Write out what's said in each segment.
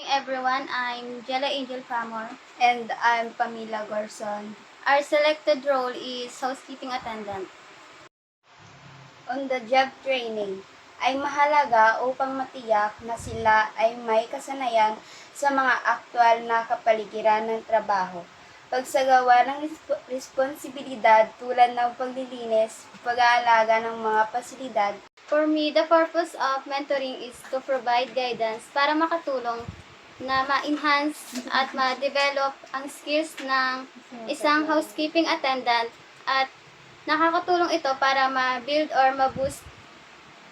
Everyone, I'm Jella Angel Famor. And I'm Pamela Gorson. Our selected role is housekeeping attendant. On the job training ay mahalaga upang matiyak na sila ay may kasanayan sa mga aktwal na kapaligiran ng trabaho. Pagsagawa ng responsibilidad tulad ng paglilinis, pag-aalaga ng mga pasilidad. For me, the purpose of mentoring is to provide guidance para makatulong na ma-enhance at ma-develop ang skills ng isang housekeeping attendant at nakakatulong ito para ma-build or ma-boost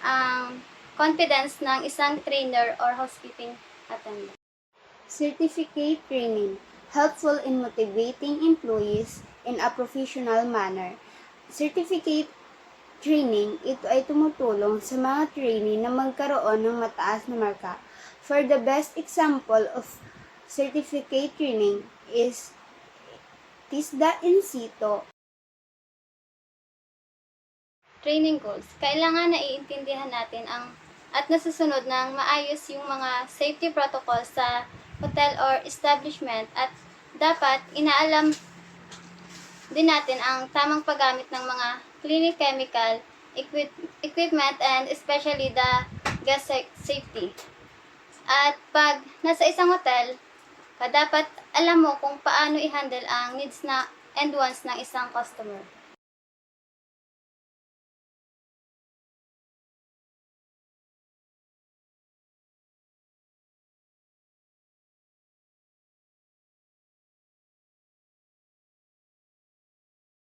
ang confidence ng isang trainer or housekeeping attendant. Certificate training, helpful in motivating employees in a professional manner. Certificate training, ito ay tumutulong sa mga trainee na magkaroon ng mataas na marka. For the best example of certificate training is TISDA INSITO. Training goals. Kailangan na iintindihan natin at nasusunod ng maayos yung mga safety protocols sa hotel or establishment at dapat inaalam din natin ang tamang paggamit ng mga cleaning chemical, equipment, and especially the gas safety. At pag nasa isang hotel, dapat alam mo kung paano i-handle ang needs and wants ng isang customer.